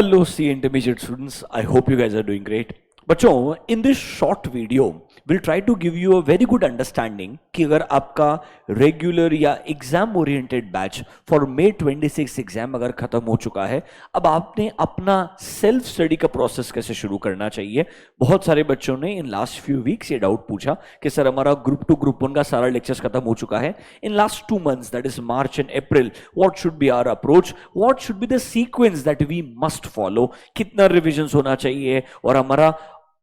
Hello, C intermediate students. I hope you guys are doing great. बच्चों, in this short video, we'll try to give you a very good understanding कि अगर आपका regular या exam oriented batch for May 26 exam अगर खत्म हो चुका है, अब आपने अपना सेल्फ स्टडी का प्रोसेस कैसे शुरू करना चाहिए। बहुत सारे बच्चों ने इन लास्ट फ्यू वीक्स ये डाउट पूछा कि सर हमारा ग्रुप 2 ग्रुप 1 का सारा लेक्चर्स खत्म हो चुका है। In last 2 months, that is March and April, what should be our approach, what should be the sequence that we must follow, कितना रिविजन्स होना चाहिए और हमारा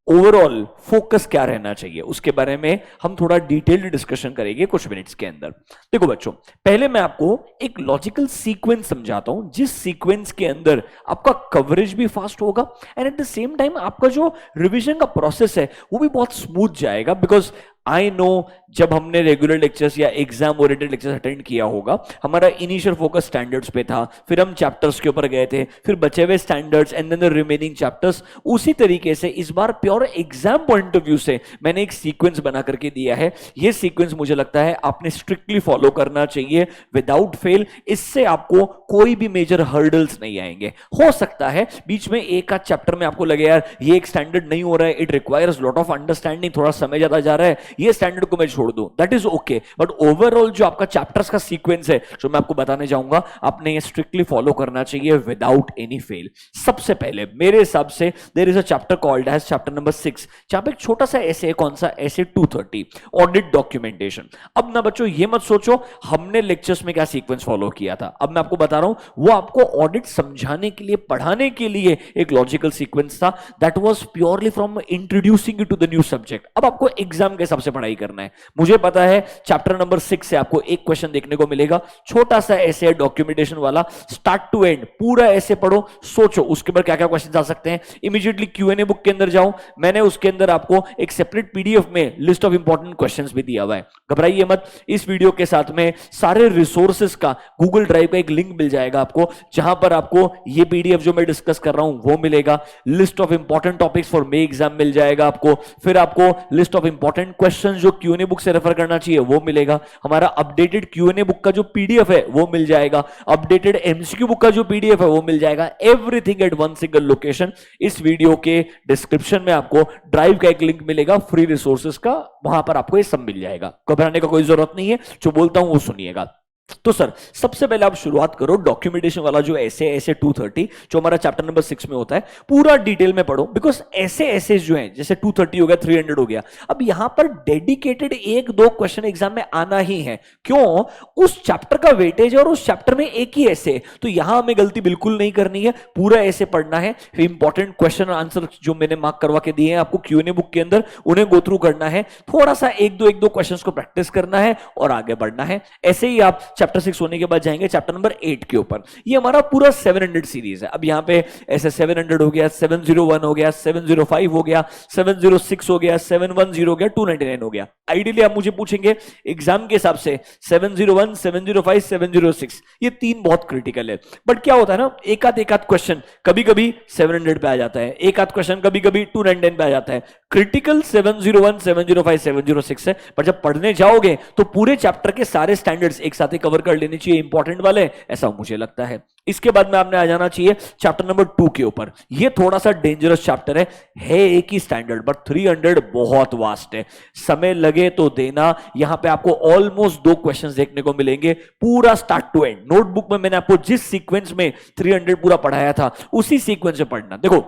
ओवरऑल फोकस क्या रहना चाहिए, उसके बारे में हम थोड़ा डिटेल्ड डिस्कशन करेंगे कुछ मिनट्स के अंदर। देखो बच्चों, पहले मैं आपको एक लॉजिकल सीक्वेंस समझाता हूं जिस सीक्वेंस के अंदर आपका कवरेज भी फास्ट होगा and at the same time आपका जो रिवीजन का प्रोसेस है वो भी बहुत स्मूथ जाएगा। बिकॉज आई नो जब हमने रेगुलर लेक्चर्स या एग्जाम ओरिएंटेड लेक्चर्स अटेंड किया होगा, हमारा इनिशियल फोकस स्टैंडर्ड्स पे था, फिर हम चैप्टर्स के ऊपर गए थे, फिर बचे हुए standards and then the remaining chapters. उसी तरीके से इस बार pure exam point of view से मैंने एक सीक्वेंस बना करके दिया है। ये सीक्वेंस मुझे लगता है आपने स्ट्रिक्टली फॉलो करना चाहिए विदाउट फेल। इससे आपको कोई भी मेजर हर्डल्स नहीं आएंगे। हो सकता है बीच में एक आध चैप्टर में आपको लगे यार ये एक स्टैंडर्ड नहीं हो रहा है, it requires lot of understanding, थोड़ा समय ज्यादा जा रहा है, ये स्टैंडर्ड को मैं छोड़ दूं, that is okay. But overall जो आपका चैप्टर्स का सीक्वेंस है जो मैं आपको बताने जाऊंगा, आपने ये स्ट्रिक्टली फॉलो करना चाहिए विदाउट एनी फेल। सबसे पहले मेरे हिसाब से there is a chapter called as chapter number 6, जहां पे एक छोटा सा ऐसे, कौन सा ऐसे, 230 ऑडिट डॉक्यूमेंटेशन। अब ना बच्चों ये मत सोचो हमने लेक्चर्स में क्या सीक्वेंस फॉलो किया था, अब मैं आपको बता रहा हूं वो आपको ऑडिट समझाने के लिए, पढ़ाने के लिए एक लॉजिकल सीक्वेंस था। That was purely from introducing you to the new subject. अब आपको एग्जाम के हिसाब से पढ़ाई करना है। मुझे पता है चैप्टर नंबर 6 से आपको एक क्वेश्चन देखने को मिलेगा, छोटा सा ऐसे डॉक्यूमेंटेशन वाला, स्टार्ट टू एंड पूरा ऐसे पढ़ो, सोचो उसके ऊपर क्या क्या क्वेश्चन आ सकते हैं। इमीडिएटली Q&A बुक के अंदर जाओ, मैंने उसके अंदर आपको एक सेपरेट पीडीएफ में लिस्ट ऑफ इंपॉर्टेंट क्वेश्चंस भी दिया हुआ है। घबराइए मत, इस वीडियो के साथ में सारे रिसोर्सेस का गूगल ड्राइव का एक लिंक मिल जाएगा आपको, जहां पर आपको ये पीडीएफ जो मैं डिस्कस कर रहा हूं वो मिलेगा, list of important topics for May exam मिल जाएगा आपको, फिर आपको लिस्ट ऑफ इंपॉर्टेंट क्वेश्चंस जो Q&A बुक से रेफर करना चाहिए वो मिलेगा, हमारा अपडेटेड Q&A बुक का जो पीडीएफ है वो मिल जाएगा, अपडेटेड एमसीक्यू बुक का जो पीडीएफ है वो मिल जाएगा, everything at one single location. इस वीडियो के डिस्क्रिप्शन में आपको ड्राइव का एक लिंक मिलेगा फ्री रिसोर्सेज का, वहां पर आपको ये सब मिल जाएगा। घबराने का कोई जरूरत नहीं है, जो बोलता हूं वो सुनिएगा। तो सर सबसे पहले आप शुरुआत करो डॉक्यूमेंटेशन वाला जो ऐसे 230 जो हमारा चैप्टर नंबर 6 में होता है, पूरा डिटेल में पढ़ो। बिकॉज ऐसे जो है, जैसे 230 हो गया, 300 हो गया, अब यहां पर डेडिकेटेड 1-2 क्वेश्चन एग्जाम में आना ही है। क्यों? उस चैप्टर का वेटेज है और उस चैप्टर में एक ही ऐसे, तो यहां हमें गलती बिल्कुल नहीं करनी है, पूरा ऐसे पढ़ना है। इंपॉर्टेंट क्वेश्चन आंसर जो मैंने मार्क करवा के दिए हैं आपको Q&A बुक के अंदर, उन्हें गो थ्रू करना है, थोड़ा सा 1-2 क्वेश्चंस को प्रैक्टिस करना है और आगे बढ़ना है। ऐसे ही आप चैप्टर 6 होने के बाद जाएंगे चैप्टर नंबर 8 के ऊपर। ये हमारा पूरा 700 सीरीज है। अब यहां पे ऐसे 700 हो गया, 701 हो गया, 705 हो गया, 706 हो गया, 710 हो गया, 299 हो गया। आइडियली आप मुझे पूछेंगे एग्जाम के हिसाब से 701, 705, 706 ये 3 बहुत क्रिटिकल है। बट क्या होता है ना, एक आध क्वेश्चन कभी कभी 700 पे आ जाता है, एक आध क्वेश्चन कभी कभी 299 पे आ जाता है। क्रिटिकल 701, 705, 706 है, पर जब पढ़ने जाओगे तो पूरे चैप्टर के सारे स्टैंडर्ड्स एक साथ ही कवर कर लेने चाहिए, इंपॉर्टेंट वाले, ऐसा मुझे लगता है। इसके बाद में आपने आ जाना चाहिए चैप्टर नंबर 2 के ऊपर। ये थोड़ा सा डेंजरस चैप्टर है एक ही स्टैंडर्ड, बट 300 बहुत वास्ट है, समय लगे तो देना। यहां पे आपको ऑलमोस्ट 2 क्वेश्चंस देखने को मिलेंगे पूरा स्टार्ट टू एंड। नोटबुक में मैंने आपको जिस सीक्वेंस में 300 पूरा पढ़ाया था उसी सीक्वेंस से पढ़ना। देखो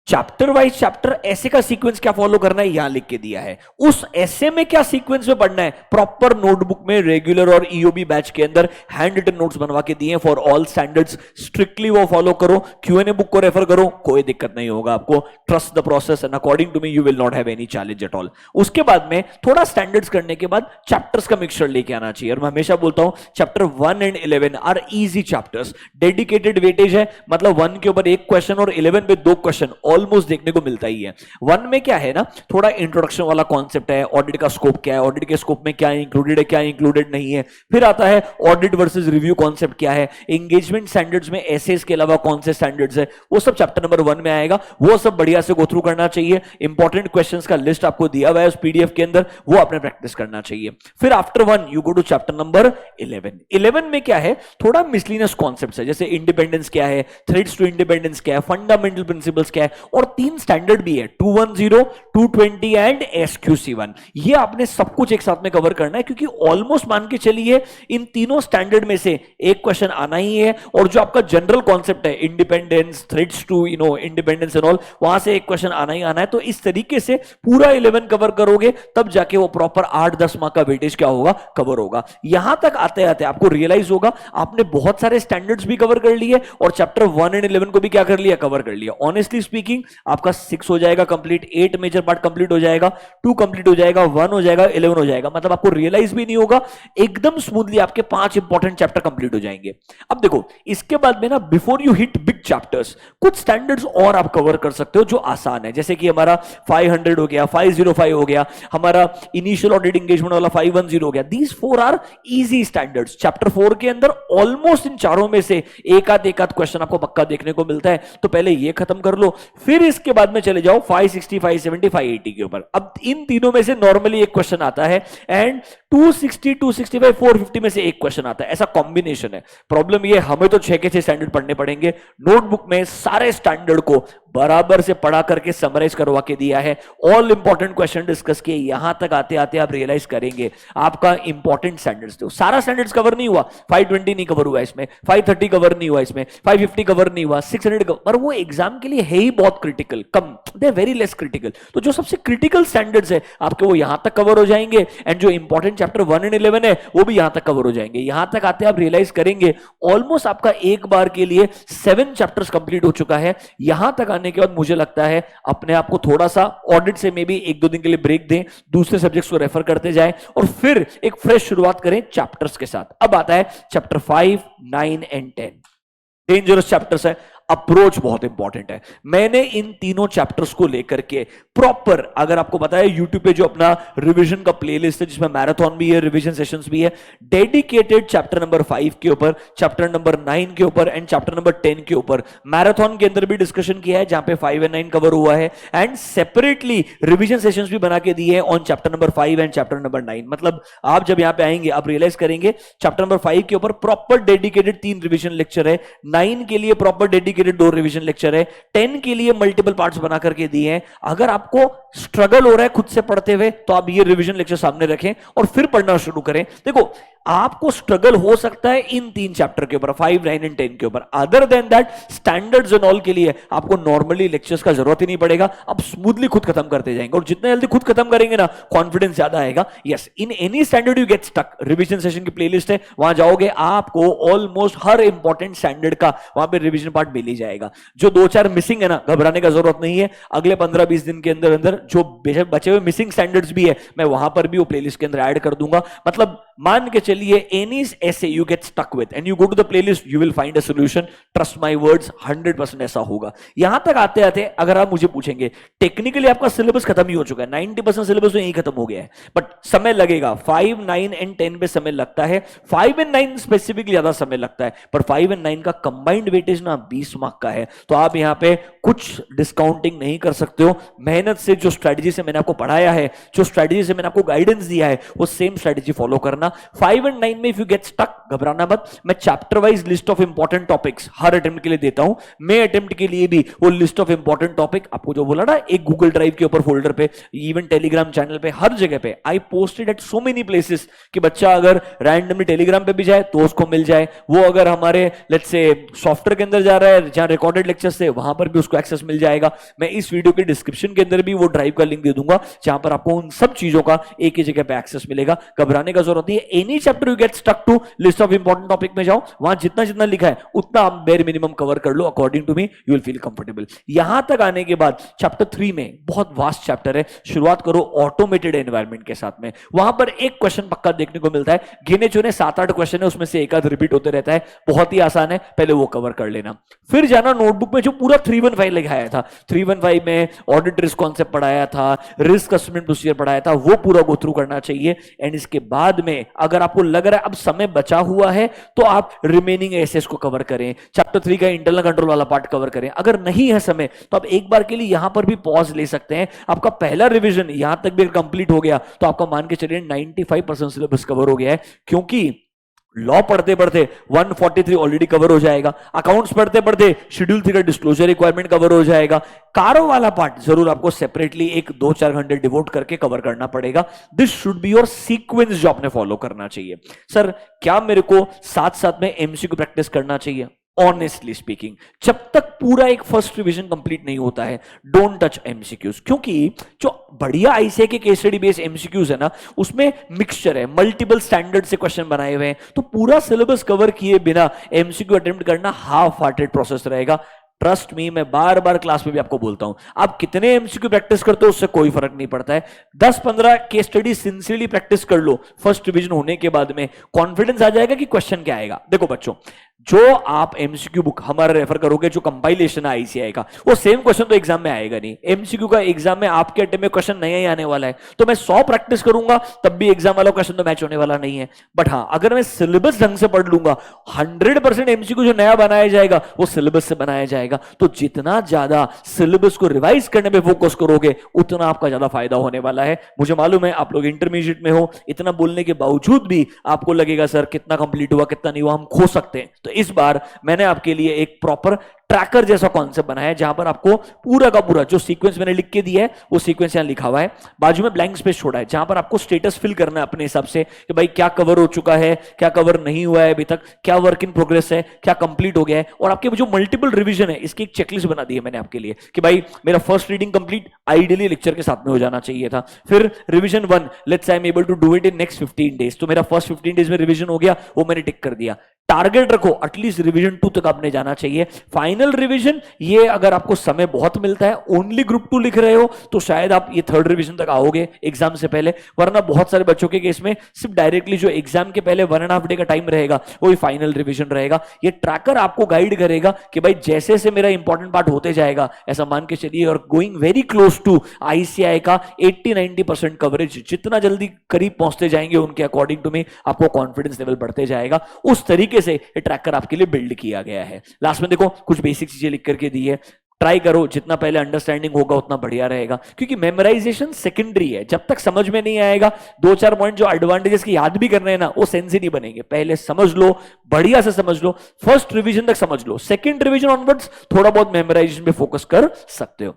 चैप्टर वाइज चैप्टर ऐसे का सीक्वेंस क्या फॉलो करना है यहां लिख के दिया है, उस ऐसे में क्या सीक्वेंस में पढ़ना है प्रॉपर नोटबुक में रेगुलर और ईओबी बैच के अंदर हैंड रिटन नोट्स बनवा के दिए फॉर ऑल स्टैंडर्ड्स। स्ट्रिक्टली वो फॉलो करो, Q&A बुक को रेफर करो, कोई दिक्कत नहीं होगा आपको। Trust the process and according to me you will not have any challenge at all. उसके बाद में थोड़ा स्टैंडर्ड्स करने के बाद चैप्टर्स का मिक्सचर लेके आना चाहिए। और मैं हमेशा बोलता हूं chapter 1 and 11 are easy chapters, dedicated weightage है, मतलब 1 के ऊपर 1 क्वेश्चन और 11 पे 2 क्वेश्चन, ऑलमोस्ट देखने को मिलता ही है। 1 में क्या है ना, थोड़ा इंट्रोडक्शन वाला कॉन्सेप्ट है, ऑडिट का स्कोप क्या है, ऑडिट के स्कोप में क्या इंक्लूडेड है, क्या इंक्लूडेड नहीं है। फिर आता है ऑडिट वर्सेस रिव्यू कॉन्सेप्ट क्या है, एंगेजमेंट स्टैंडर्ड्स में एसेस के अलावा कौन से स्टैंडर्ड्स है, वो सब चैप्टर नंबर 1 में आएगा। वो सब बढ़िया से गो थ्रू करना चाहिए। इंपॉर्टेंट क्वेश्चंस का लिस्ट आपको दिया हुआ है उस पीडीएफ के अंदर, वो आपने प्रैक्टिस करना चाहिए। फिर after 1 you go to chapter number 11। 11 में क्या है, थोड़ा मिसलिनियस कॉन्सेप्ट्स है, जैसे इंडिपेंडेंस क्या है, थ्रेड्स टू इंडिपेंडेंस क्या है, फंडामेंटल प्रिंसिपल्स क्या है, और 3 स्टैंडर्ड भी है, 210, 220 एंड SQC1। ये आपने सब कुछ एक साथ में कवर करना है, क्योंकि ऑलमोस्ट मान के चलिए इन तीनों स्टैंडर्ड में से एक क्वेश्चन आना ही है। और जो आपका जनरल कॉन्सेप्ट है, independence, threats to independence and all, वहां से एक क्वेश्चन आना ही आना है। तो इस तरीके से पूरा 11 कवर करोगे, तब जाके वो प्रॉपर 8-10 मार्क का वेटेज क्या होगा, कवर होगा। यहां तक आते आते आपको रियलाइज होगा आपने बहुत सारे स्टैंडर्ड्स भी कवर कर लिए और चैप्टर 1 एंड 11 को भी क्या कर लिया, कवर कर लिया। ऑनेस्टली स्पीकिंग आपका 6 हो जाएगा कंप्लीट, 8 मेजर पार्ट कंप्लीट हो जाएगा, 2 कंप्लीट हो जाएगा, 1 हो जाएगा, 11 हो जाएगा। मतलब आपको रियलाइज भी नहीं होगा, एकदम स्मूथली आपके 5 इंपॉर्टेंट चैप्टर कंप्लीट हो जाएंगे। अब देखो इसके बाद में ना, before you hit big chapters, कुछ स्टैंडर्ड्स और आप कवर कर सकते हो जो आसान है। जैसे कि हमारा 500 हो गया, 505 हो गया, हमारा इनिशियल ऑडिट एंगेजमेंट वाला 510 हो गया। These 4 are easy standards. Chapter 4 के अंदर ऑलमोस्ट इन चारों में से एक आध क्वेश्चन आपको पक्का देखने को मिलता है। तो पहले ये खत्म कर लो, फिर इसके बाद में चले जाओ 560, 570, 580 के ऊपर। अब इन तीनों में से नॉर्मली एक क्वेश्चन आता है, एंड 260, 265, 450 में से एक क्वेश्चन आता है। ऐसा कॉम्बिनेशन है। प्रॉब्लम ये, हमें तो 6 के 6 स्टैंडर्ड पढ़ने पड़ेंगे। नोटबुक में सारे स्टैंडर्ड को बराबर से पढ़ा करके समराइज करवा के दिया है, ऑल इंपॉर्टेंट क्वेश्चन डिस्कस किए। यहां तक आते आते आप रियलाइज करेंगे आपका इंपॉर्टेंट स्टैंडर्ड्स थे, सारा स्टैंडर्ड्स कवर नहीं हुआ। 520 नहीं कवर हुआ इसमें, 530 कवर नहीं हुआ इसमें, 550 कवर नहीं हुआ, 600 कवर, पर वो एग्जाम के लिए है ही बहुत critical, come, they very less critical. तो जो सबसे क्रिटिकल स्टैंडर्ड्स है आपके, वो यहां तक कवर हो जाएंगे, एंड जो इंपॉर्टेंट चैप्टर 1 एंड 11 है वो भी यहां तक कवर हो जाएंगे। यहां तक आते आप रियलाइज करेंगे ऑलमोस्ट आपका एक बार के लिए 7 चैप्टर्स कंप्लीट हो चुका है। यहां तक आने के बाद मुझे लगता है अपने आप को थोड़ा सा ऑडिट से मे बी 1-2 दिन के लिए ब्रेक दें, दूसरे सब्जेक्ट्स को रेफर करते जाएं, और फिर एक फ्रेश शुरुआत करें चैप्टर्स के साथ। अब आता है चैप्टर 5, 9 एंड 10। डेंजरस चैप्टर्स है, अप्रोच बहुत इंपॉर्टेंट है। मैंने इन तीनों चैप्टर्स को लेकर के प्रॉपर, अगर आपको पता है यूट्यूब पे जो अपना रिवीजन का प्लेलिस्ट है जिसमें मैराथन भी है, रिवीजन सेशंस भी है, डेडिकेटेड चैप्टर नंबर 5 के ऊपर, चैप्टर नंबर 9 के ऊपर एंड चैप्टर नंबर 10 के ऊपर मैराथन के अंदर भी डिस्कशन किया है जहां पे 5 एंड 9 कवर हुआ है, एंड सेपरेटली रिवीजन सेशंस भी बना के दिए हैं on chapter number 5 and chapter number 9। मतलब आप जब यहां पे आएंगे आप रियलाइज करेंगे चैप्टर नंबर 5 के ऊपर प्रॉपर डेडिकेटेड 3 रिवीजन लेक्चर है, 9 के लिए प्रॉपर डेडिकेटेड 2 रिवीजन लेक्चर है, 10 के लिए मल्टीपल पार्ट्स बना करके दिए हैं। अगर आपको स्ट्रगल हो रहा है खुद से पढ़ते हुए तो आप ये रिवीजन लेक्चर सामने रखें और फिर पढ़ना शुरू करें। देखो आपको स्ट्रगल हो सकता है इन 3 चैप्टर के ऊपर, 5, 9 एंड 10 के ऊपर। Other than that standards and all के लिए आपको नॉर्मली लेक्चर्स का जरूरत ही नहीं पड़ेगा, आप स्मूथली खुद खत्म करते जाएंगे, और जितने जल्दी खुद खत्म करेंगे ना कॉन्फिडेंस ज्यादा आएगा। Yes, in any standard you get stuck, revision session की प्लेलिस्ट है, वहां जाओगे आपको ऑलमोस्ट हर इंपॉर्टेंट स्टैंडर्ड का वहां पे रिवीजन पार्ट मिल ही जाएगा। जो 2-4 मिसिंग है ना, घबराने का जरूरत नहीं है, अगले 15-20 दिन के अंदर अंदर जो बचे हुए मिसिंग स्टैंडर्ड्स भी है मैं वहां पर भी वो प्लेलिस्ट के अंदर ऐड कर दूंगा। मतलब मान के चलिए any essay you get stuck with and you go to the playlist, you will find a solution. Trust my words, 100% ऐसा होगा। यहां तक आते आते अगर आप मुझे पूछेंगे टेक्निकली आपका सिलेबस खत्म ही हो चुका है, 90% सिलेबस तो यही खत्म हो गया है, बट समय लगेगा। 5, 9 एंड 10 पे समय लगता है, 5 एंड 9 स्पेसिफिकली ज्यादा समय लगता है, पर 5 एंड 9 का कंबाइंड वेटेज ना 20 मार्क का है, तो आप यहां पे कुछ डिस्काउंटिंग नहीं कर सकते हो। मेहनत से जो स्ट्रेटजी से मैंने आपको पढ़ाया है, जो स्ट्रेटजी से मैंने आपको गाइडेंस दिया है, वो सेम स्ट्रेटजी फॉलो करना। 5 एंड 9 में इफ यू गेट स्टक, घबराना मत, मैं chapter wise list of important topics her attempt के लिए देता हूं। मैं अटेम्प्ट के लिए भी वो लिस्ट ऑफ इंपॉर्टेंट टॉपिक आपको जो बोला ना, एक गूगल ड्राइव के ऊपर फोल्डर पे, इवन टेलीग्राम चैनल पे, हर जगह पे I posted at so many places कि बच्चा अगर रैंडमली टेलीग्राम पे भी जाए तो उसको मिल जाए, वो अगर हमारे लेट्स से सॉफ्टवेयर के अंदर जा रहा है जहां रिकॉर्डेड लेक्चर्स थे वहां पर भी उसको एक्सेस मिल जाएगा। मैं इस वीडियो के डिस्क्रिप्शन के अंदर भी वो ड्राइव का लिंक दे दूंगा जहां पर आपको उन सब चीजों का एक ही जगह पे एक्सेस मिलेगा। घबराने का जरूरत नहीं है। Any chapter you get stuck to, list of important topic में जाओ, वहां जितना जितना लिखा है उतना आप बेर मिनिमम कवर कर लो, according to me you will feel comfortable. यहां तक आने के बाद चैप्टर 3 में बहुत वास्ट चैप्टर है, शुरुआत करो ऑटोमेटेड एनवायरनमेंट के साथ में। वहां पर एक क्वेश्चन पक्का देखने को मिलता है, गिने चुने 7-8 क्वेश्चन है, उसमें से एक आध रिपीट होते रहता है, बहुत ही आसान है, पहले वो कवर कर लेना। फिर जाना नोटबुक में जो पूरा 315 लिखाया था, 315 में ऑडिट रिस्क कॉन्सेप्ट पढ़ाया था, रिस्क असेसमेंट प्रोसीजर पढ़ाया था, वो पूरा गो थ्रू करना चाहिए। एंड इसके बाद में अगर आपको लग रहा है अब समय बचा हुआ है तो आप रिमेनिंग एसेस को कवर करें, चैप्टर 3 का इंटरनल कंट्रोल वाला पार्ट कवर करें। अगर नहीं है समय तो आप एक बार के लिए यहां पर भी पॉज ले सकते हैं। आपका पहला रिवीजन यहां तक भी कंप्लीट हो गया तो आपका मान के चलिए 95% सिलेबस कवर हो गया है, क्योंकि लॉ पढ़ते पढ़ते 143 ऑलरेडी कवर हो जाएगा, अकाउंट्स पढ़ते पढ़ते शेड्यूल 3 का डिस्क्लोजर रिक्वायरमेंट कवर हो जाएगा, कारो वाला पार्ट जरूर आपको सेपरेटली 1-2-4 घंटे डिवोट करके कवर करना पड़ेगा। This should be your sequence जो आपने फॉलो करना चाहिए। सर क्या मेरे को साथ साथ में एमसीक्यू प्रैक्टिस करना चाहिए? ऑनेस्टली स्पीकिंग, जब तक पूरा एक फर्स्ट रिवीजन कंप्लीट नहीं होता है डोंट टच एमसीक्यूज, क्योंकि जो बढ़िया आईसीए के केस स्टडी बेस्ड एमसीक्यूज है ना, उसमें मिक्सचर है, मल्टीपल स्टैंडर्ड से क्वेश्चन बनाए हुए हैं, तो पूरा सिलेबस कवर किए बिना एमसीक्यू अटेम्प्ट करना हाफ हार्टेड प्रोसेस रहेगा। ट्रस्ट मी, मैं बार बार क्लास में भी आपको बोलता हूं, आप कितने एमसीक्यू प्रैक्टिस करते हो उससे कोई फर्क नहीं पड़ता है। 10-15 केस स्टडी सिंसियरली प्रैक्टिस कर लो, फर्स्ट रिवीजन होने के बाद में कॉन्फिडेंस आ जाएगा कि क्वेश्चन क्या आएगा। देखो बच्चों, जो आप एमसीक्यू बुक हमारा रेफर करोगे, जो कंपाइलेशन है आईसीआई का, वो सेम क्वेश्चन तो एग्जाम में आएगा नहीं। एमसीक्यू का एग्जाम में आपके अटेम्प्ट में क्वेश्चन नया ही आने वाला है, तो मैं 100 प्रैक्टिस करूंगा तब भी एग्जाम वाला क्वेश्चन तो मैच होने वाला नहीं है। बट हाँ, अगर मैं सिलेबस ढंग से पढ़ लूंगा, 100% एमसीक्यू जो नया बनाया जाएगा वो सिलेबस से बनाया जाएगा। तो जितना ज्यादा सिलेबस को रिवाइज करने में फोकस करोगे उतना आपका ज्यादा फायदा होने वाला है। मुझे मालूम है आप लोग इंटरमीडिएट में हो, इतना बोलने के बावजूद भी आपको लगेगा सर कितना कंप्लीट हुआ कितना नहीं हुआ, हम खो सकते हैं। तो इस बार मैंने आपके लिए एक प्रॉपर ट्रैकर जैसा कॉन्सेप्ट बनाया है, जहां पर आपको पूरा का पूरा जो सीक्वेंस मैंने लिख के दिया है वो सीक्वेंस यहां लिखा हुआ है, बाजू में ब्लैंक स्पेस छोड़ा है, जहां पर आपको स्टेटस फिल करना है अपने हिसाब से कि भाई क्या कवर हो चुका है, क्या कवर नहीं हुआ है अभी तक, क्या वर्क इन प्रोग्रेस है, क्या कंप्लीट हो गया है। और आपके जो मल्टीपल रिवीजन है इसकी एक चेकलिस्ट बना दी है मैंने आपके लिए कि भाई मेरा first reading complete ideally lecture के साथ में हो जाना चाहिए था। फिर revision 1, let's I am able to do it in next 15 days, तो मेरा फर्स्ट 15 डेज में रिवीजन हो गया, वो मैंने टिक कर दिया। टारगेट रखो एटलीस्ट रिवीजन 2 तक आपने जाना चाहिए। फाइनल रिवीजन, ये अगर आपको समय बहुत मिलता है, ओनली ग्रुप 2 लिख रहे हो तो शायद आप ये 3rd रिवीजन तक आओगे एग्जाम से पहले, वरना बहुत सारे बच्चों के केस में सिर्फ डायरेक्टली जो एग्जाम के पहले 1.5 डे का टाइम रहेगा वही फाइनल रिवीजन रहेगा। ये ट्रैकर आपको गाइड करेगा कि भाई जैसे जैसे मेरा इंपॉर्टेंट पार्ट होते जाएगा, ऐसा मान के चलिए और going very close to ICI का 80-90% कवरेज, जितना जल्दी करीब पहुंचते जाएंगे उनके अकॉर्डिंग टू मी आपको कॉन्फिडेंस लेवल बढ़ते जाएगा। उस तरीके से ये ट्रैकर आपके लिए बिल्ड किया गया है। लास्ट में देखो कुछ बेसिक चीजें लिख करके दी है, ट्राई करो, जितना पहले अंडरस्टैंडिंग होगा उतना बढ़िया रहेगा, क्योंकि मेमोराइजेशन सेकेंडरी है। जब तक समझ में नहीं आएगा 2-4 पॉइंट जो एडवांटेजेस की याद भी करने हैं ना, वो सेंस ही नहीं बनेंगे। पहले समझ लो, बढ़िया से समझ लो, फर्स्ट रिवीजन तक समझ लो, सेकंड रिवीजन ऑनवर्ड्स थोड़ा बहुत मेमोराइजेशन पे फोकस कर सकते हो।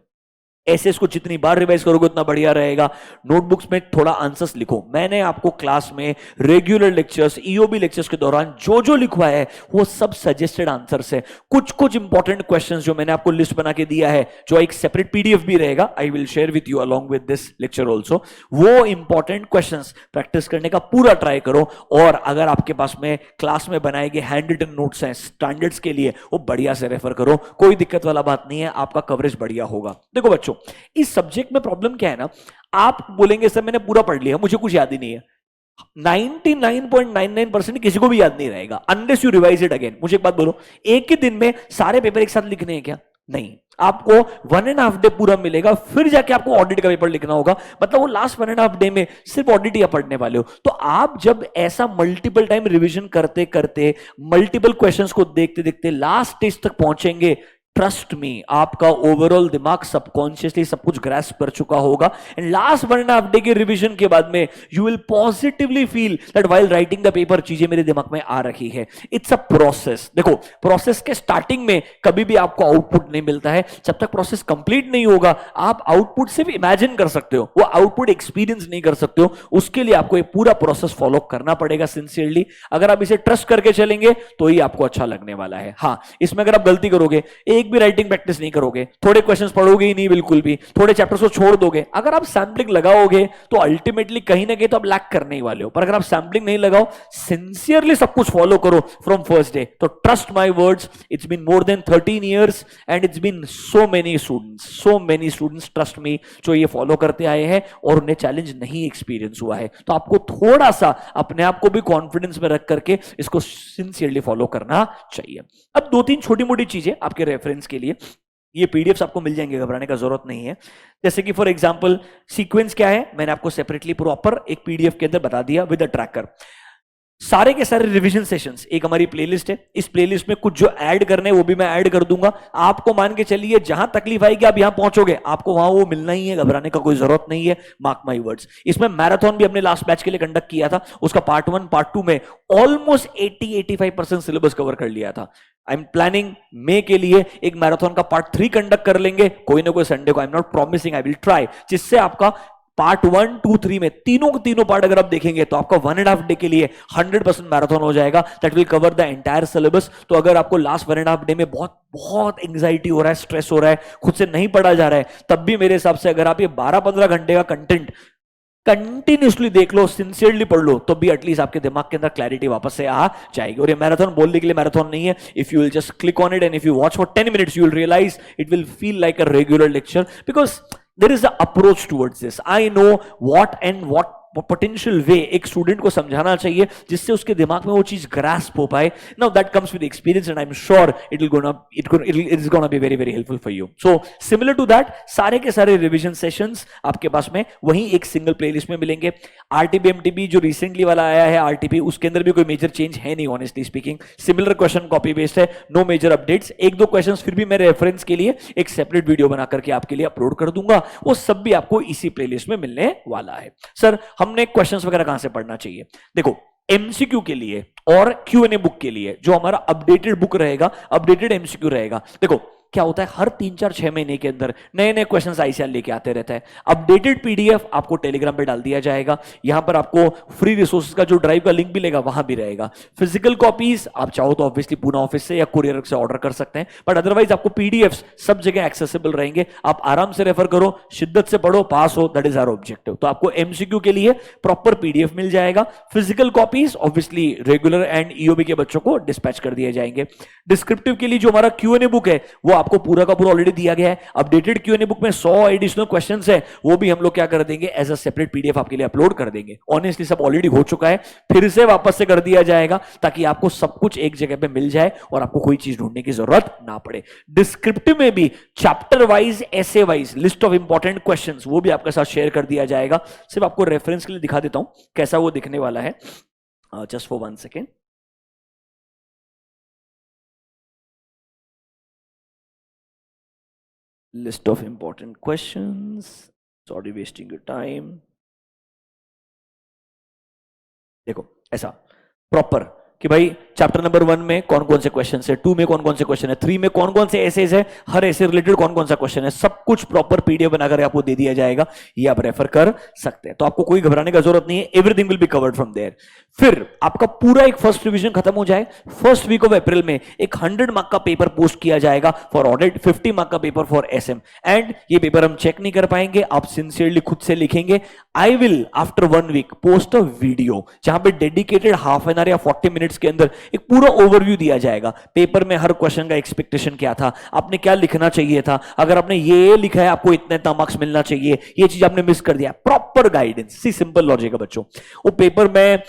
ऐसे इसको जितनी बार रिवाइज करोगे उतना बढ़िया रहेगा। नोटबुक्स में थोड़ा आंसर्स लिखो। मैंने आपको क्लास में रेगुलर लेक्चर्स, ईओबी लेक्चर्स के दौरान जो जो लिखवा है वो सब सजेस्टेड आंसर्स है। कुछ कुछ इंपॉर्टेंट क्वेश्चंस जो मैंने आपको लिस्ट बना के दिया है, जो एक सेपरेट पीडीएफ भी रहेगा, I will share with you along with this lecture also, वो इंपॉर्टेंट क्वेश्चंस प्रैक्टिस करने का पूरा ट्राई करो। और अगर आपके पास में क्लास में बनाए गए हैंड रिटन नोट्स हैं स्टैंडर्ड्स के लिए, वो बढ़िया से रेफर करो, कोई दिक्कत वाला बात नहीं है, आपका कवरेज बढ़िया होगा। देखो बच्चों, इस सब्जेक्ट में प्रॉब्लम क्या है ना, आप बोलेंगे सर मैंने पूरा पढ़ लिया, मुझे कुछ याद ही नहीं है। 99.99% किसी को भी याद नहीं रहेगा unless you revise it again. मुझे एक बात बोलो, एक ही दिन में सारे पेपर एक साथ लिखने हैं क्या? नहीं, आपको 1.5 डे पूरा मिलेगा, फिर जाके आपको ऑडिट का पेपर लिखना होगा। मतलब वो लास्ट 1.5 डे में सिर्फ ऑडिट ही पढ़ने वाले हो। तो आप जब ऐसा मल्टीपल टाइम रिवीजन करते करते, मल्टीपल क्वेश्चंस को देखते देखते लास्ट स्टेज तक पहुंचेंगे, ट्रस्ट मी, आपका ओवरऑल दिमाग सबकॉन्शियसली सब कुछ ग्रैस्प कर चुका होगा। एंड लास्ट 1.5 डे के रिवीजन के बाद में you will positively feel that while writing the paper चीजें मेरे दिमाग में आ रही है। It's a process. देखो, प्रोसेस के स्टार्टिंग में कभी भी आपको आउटपुट नहीं मिलता है। जब तक प्रोसेस कंप्लीट नहीं होगा आप आउटपुट सिर्फ इमेजिन कर सकते हो, वो आउटपुट एक्सपीरियंस नहीं कर सकते हो। उसके लिए आपको ये पूरा प्रोसेस फॉलो करना पड़ेगा सिंसियरली। अगर आप इसे ट्रस्ट करके चलेंगे तो ही आपको अच्छा लगने वाला है। हाँ, इसमें अगर आप गलती करोगे, एक एक भी राइटिंग प्रैक्टिस नहीं करोगे, थोड़े क्वेश्चंस पढ़ोगे ही नहीं बिल्कुल भी, थोड़े चैप्टर्स को छोड़ दोगे, अगर आप सैम्पलिंग लगाओगे तो अल्टीमेटली कहीं ना कहीं तो आप लैक करने ही वाले हो। पर अगर आप सैम्पलिंग नहीं लगाओ, सिंसियरली सब कुछ फॉलो करो फ्रॉम फर्स्ट डे, तो trust my words, it's been more than 13 years and it's been so many students trust me जो ये फॉलो करते आए हैं और उन्हें चैलेंज नहीं एक्सपीरियंस हुआ है। तो आपको थोड़ा सा अपने आप को भी कॉन्फिडेंस में रख करके इसको सिंसियरली फॉलो करना चाहिए। अब दो तीन छोटी मोटी चीजें आपके रेफरेंस के लिए, ये पीडीएफ्स आपको मिल जाएंगे, घबराने का जरूरत नहीं है। जैसे कि फॉर एग्जांपल सीक्वेंस क्या है, मैंने आपको सेपरेटली प्रॉपर एक पीडीएफ के अंदर बता दिया विद अ ट्रैकर। सारे के सारे रिवीजन सेशंस एक हमारी प्लेलिस्ट है, इस प्लेलिस्ट में कुछ जो ऐड करने हैं वो भी मैं ऐड कर दूंगा। आपको मान के चलिए जहां तकलीफ आएगी आप यहां पहुंचोगे, आपको वहां वो मिलना ही है, घबराने का कोई जरूरत नहीं है, मार्क माय वर्ड्स। इसमें मैराथन भी हमने लास्ट बैच के लिए कंडक्ट किया था, उसका पार्ट 1 पार्ट 2 में ऑलमोस्ट 80-85% सिलेबस कवर कर लिया था। आई एम प्लानिंग मे के लिए एक मैराथन का पार्ट 3 कंडक्ट कर लेंगे कोई ना कोई संडे को, I am not promising, I will try, जिससे आपका पार्ट 1, 2, 3 में तीनों पार्ट अगर आप देखेंगे तो आपका 1.5 डे के लिए 100% मैराथन हो जाएगा, that will cover the entire syllabus. तो अगर आपको लास्ट 1.5 डे में बहुत बहुत एंग्जाइटी हो रहा है, स्ट्रेस हो रहा है, खुद से नहीं पढ़ा जा रहा है, तब भी मेरे हिसाब से अगर आप ये 12-15 घंटे का कंटेंट कंटिन्यूसली देख लो, सिंसियरली पढ़ लो, तो भी एटलीस्ट आपके दिमाग के अंदर क्लैरिटी वापस से आ जाएगी। और ये मैराथन बोलने के लिए मैराथन नहीं है, if you will just click on it and if you watch for 10 minutes you will realize it will feel like a regular lecture, because there is an approach towards this. I know what potential वे एक student को समझाना चाहिए जिससे उसके दिमाग में वो चीज ग्रास्प हो पाए। Now that comes with experience and I am sure it is gonna be very very helpful for you. So similar to that सारे के सारे रिवीजन सेशंस आपके पास में वहीं एक सिंगल प्लेलिस्ट में मिलेंगे। आरटीपी एमटीपी जो रिसेंटली वाला आया है आरटीपी, उसके अंदर भी कोई मेजर चेंज है नहीं, honestly speaking similar question copy based है, नो मेजर अपडेट्स। एक दो क्वेश्चंस फिर भी मैं रेफरेंस के लिए एक सेपरेट वीडियो बना करके आपके लिए अपलोड कर दूंगा, वो सब भी आपको इसी प्लेलिस्ट में मिलने वाला है। सर हमने क्वेश्चंस वगैरह कहां से पढ़ना चाहिए? देखो एमसीक्यू के लिए और क्यूएनए बुक के लिए जो हमारा अपडेटेड बुक रहेगा, अपडेटेड एमसीक्यू रहेगा। देखो क्या होता है, हर 3-4-6 महीने के अंदर नए नए क्वेश्चंस आईसीआर लेके आते रहता है। अपडेटेड पीडीएफ आपको टेलीग्राम पे डाल दिया जाएगा, यहां पर आपको फ्री रिसोर्सेज का जो ड्राइव का लिंक भी लेगा वहां भी रहेगा। फिजिकल कॉपीज आप चाहो तो ऑब्वियसली पूना ऑफिस से या कुरियर से ऑर्डर कर सकते हैं, बट अदरवाइज आपको पीडीएफ सब जगह एक्सेसिबल रहेंगे। आप आराम से रेफर करो, शिद्दत से पढ़ो, पास हो, दैट इज आवर ऑब्जेक्टिव। तो आपको एमसीक्यू के लिए प्रॉपर पीडीएफ मिल जाएगा, physical copies obviously regular and EOB के बच्चों को डिस्पैच कर दिए जाएंगे। डिस्क्रिप्टिव के लिए जो हमारा क्यूएनए बुक है वो आपको पूरा का पूरा ऑलरेडी दिया गया है। अपडेटेड क्यूएनए बुक में 100 एडिशनल क्वेश्चंस है, वो भी हम लोग क्या कर देंगे एज अ सेपरेट पीडीएफ आपके लिए अपलोड कर देंगे। ऑनेस्टली सब ऑलरेडी हो चुका है, फिर से वापस से कर दिया जाएगा ताकि आपको सब कुछ एक जगह पे मिल जाए और आपको कोई चीज ढूंढने की जरूरत ना पड़े। डिस्क्रिप्टिव में भी chapter wise, essay wise list of important questions वो भी आपके साथ शेयर कर दिया जाएगा। सिर्फ आपको रेफरेंस के लिए दिखा देता हूं कैसा वो दिखने वाला है, just for 1 second. List of important questions. Sorry wasting your time. देखो ऐसा प्रॉपर कि भाई चैप्टर नंबर 1 में कौन कौन से क्वेश्चन है, 2 में कौन कौन से क्वेश्चन है, 3 में कौन कौन से एसेज है, हर ऐसे रिलेटेड कौन कौन सा क्वेश्चन है, सब कुछ प्रॉपर पीडीएफ बनाकर आपको दे दिया जाएगा, ये आप रेफर कर सकते हैं। तो आपको कोई घबराने का जरूरत नहीं है, everything will be covered from there. फिर आपका पूरा एक फर्स्ट रिवीजन खत्म हो जाए, फर्स्ट वीक ऑफ अप्रैल में एक 100 मार्क का पेपर पोस्ट किया जाएगा फॉर ऑडिट, 50 मार्क का पेपर फॉर एसएम। एंड ये पेपर हम चेक नहीं कर पाएंगे, आप सिंसियरली खुद से लिखेंगे। I will after 1 week post a video जहां पे डेडिकेटेड हाफ एन आवर या 40 मिनट्स के अंदर एक पूरा ओवरव्यू दिया जाएगा। पेपर में हर क्वेश्चन का एक्सपेक्टेशन क्या था, आपने क्या लिखना चाहिए था, अगर आपने ये लिखा है आपको इतने इतना मार्क्स मिलना चाहिए, ये चीज आपने मिस कर दिया, प्रॉपर गाइडेंस। सी सिंपल लॉजिक है बच्चों। वो पेपर में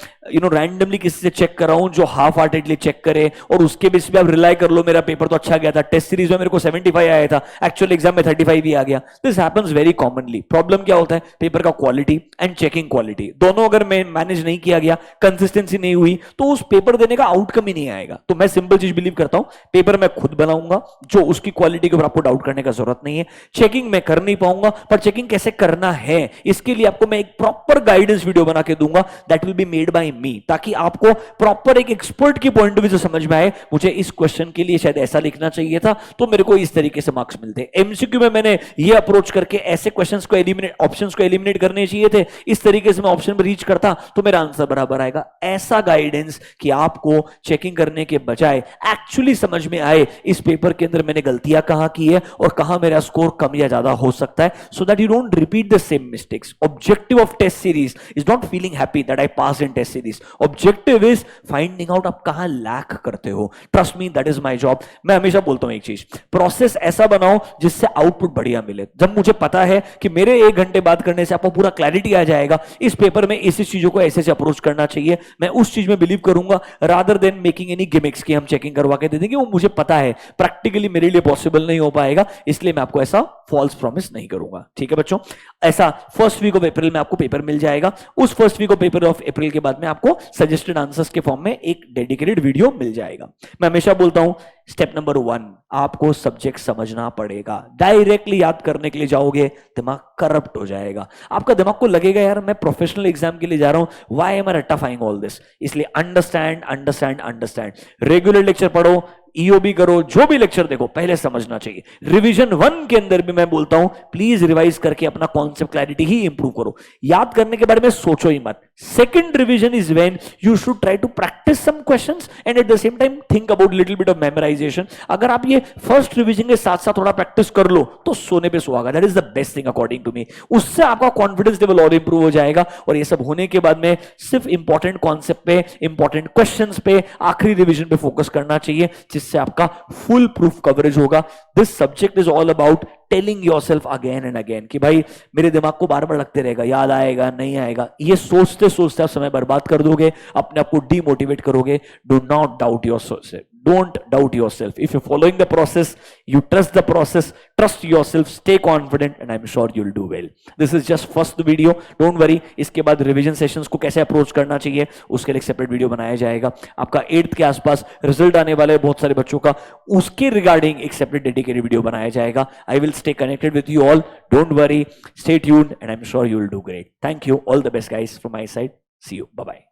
रैंडमली किसी से चेक कर रहा हूं जो हाफ हार्टेडली चेक करे और उसके बेस पे आप रिलाई कर लो मेरा पेपर तो अच्छा गया था, टेस्ट सीरीज में मेरे को 75 आया था, एक्चुअल एग्जाम में 35 ही आ गया। This happens very commonly. Problem क्या होता है, पेपर का क्वालिटी एंड चेकिंग क्वालिटी दोनों अगर मैनेज नहीं किया गया, कंसिस्टेंसी नहीं हुई, तो उस पेपर देने का आउटकम ही नहीं आएगा। तो मैं सिंपल चीज बिलीव करता हूं, पेपर मैं खुद बनाऊंगा, जो उसकी क्वालिटी के ऊपर आपको डाउट करने का जरूरत नहीं है। चेकिंग मैं कर नहीं पाऊंगा, पर चेकिंग कैसे करना है इसके लिए आपको मैं एक प्रॉपर गाइडेंस वीडियो बना के दूंगा, that will be made by me, ताकि आपको प्रॉपर एक एक्सपर्ट की पॉइंट ऑफ व्यू से समझ में आए, मुझे इस क्वेश्चन के लिए शायद ऐसा लिखना चाहिए था तो मेरे को इस तरीके से मार्क्स मिलते। एमसीक्यू में मैंने ये अप्रोच करके ऐसे क्वेश्चंस को एलिमिनेट, ऑप्शंस को एलिमिनेट करने चाहिए थे, इस तरीके से मैं ऑप्शन पर रीच करता तो मेरा आंसर बराबर आएगा। ऐसा गाइडेंस कि आपको चेकिंग करने के बजाय एक्चुअली समझ में आए इस पेपर के अंदर मैंने गलतियां कहां की है और कहां मेरा स्कोर कम या ज्यादा हो सकता है, so that you don't repeat the same mistakes. Objective of test series is not feeling happy that I pass in test series. Objective is finding out आप कहां लैक करते हो. Trust me, that is my job. मैं हमेशा बोलता हूं एक चीज, प्रोसेस ऐसा बनाओ जिससे आउटपुट बढ़िया मिले. जब मुझे पता है कि मेरे 1 घंटे बात करने से आपको पूरा क्लैरिटी आ जाएगा इस पेपर में इस चीजों को ऐसे अप्रोच करना चाहिए, मैं उस चीज में बिलीव करूंगा rather than making any gimmicks कि हम चेकिंग करवा के दे देंगे. वो मुझे पता है प्रैक्टिकली मेरे लिए पॉसिबल नहीं हो पाएगा, इसलिए मैं आपको ऐसा फॉल्स प्रॉमिस नहीं करूंगा. ठीक है बच्चों, ऐसा फर्स्ट वीक ऑफ अप्रैल में आपको पेपर मिल जाएगा. उस first week of paper of April के बाद में आपको सजेस्टेड आंसर्स के फॉर्म में एक डेडिकेटेड वीडियो मिल जाएगा. मैं हमेशा बोलता हूं स्टेप नंबर 1, आपको सब्जेक्ट समझना पड़ेगा. डायरेक्टली याद करने के लिए जाओगे दिमाग करप्ट हो जाएगा. आपका दिमाग को लगेगा यार मैं प्रोफेशनल एग्जाम के लिए जा रहा हूं, व्हाई एम आई रट्टाफाइंग ऑल दिस. इसलिए understand understand understand. Regular lecture पढ़ो, ईओबी करो, जो भी लेक्चर देखो पहले समझना चाहिए. रिवीजन 1 के अंदर भी मैं बोलता हूं प्लीज रिवाइज करके अपना कॉन्सेप्ट क्लैरिटी ही इंप्रूव करो. याद करने के बारे में सोचो ही मत. Second revision is when you should try to practice some questions and at the same time think about little bit of memorisation. अगर आप ये फर्स्ट रिवीजन के साथ साथ थोड़ा प्रैक्टिस कर लो तो सोने पे सुहागा. That is the best thing according to me. उससे आपका कॉन्फिडेंस लेवल और इंप्रूव हो जाएगा. और ये सब होने के बाद में सिर्फ इंपॉर्टेंट कॉन्सेप्ट पे, इंपॉर्टेंट क्वेश्चंस पे, आखिरी रिवीजन पे फोकस करना चाहिए जिससे आपका फुल प्रूफ कवरेज होगा. This subject is all about telling yourself again and again कि भाई मेरे दिमाग को बार बार लगते रहेगा याद आएगा नहीं आएगा. ये सोचते सोचते आप समय बर्बाद कर दोगे, अपने आप को डीमोटिवेट करोगे. Do not doubt yourself. Don't doubt yourself. If you're following the process, you trust the process, trust yourself, stay confident, and I'm sure you'll do well. This is just first video. Don't worry. इसके बाद revision sessions को कैसे approach करना चाहिए उसके लिए separate video बनाया जाएगा. आपका 8th के आसपास रिजल्ट आने वाले बहुत सारे बच्चों का, उसके रिगार्डिंग एक सेपरेट डेडिकेटेड वीडियो बनाया जाएगा. I will stay connected with you all. Don't worry. Stay tuned, and I'm sure you'll do great. Thank you. All the best, guys, from my side. See you. Bye bye.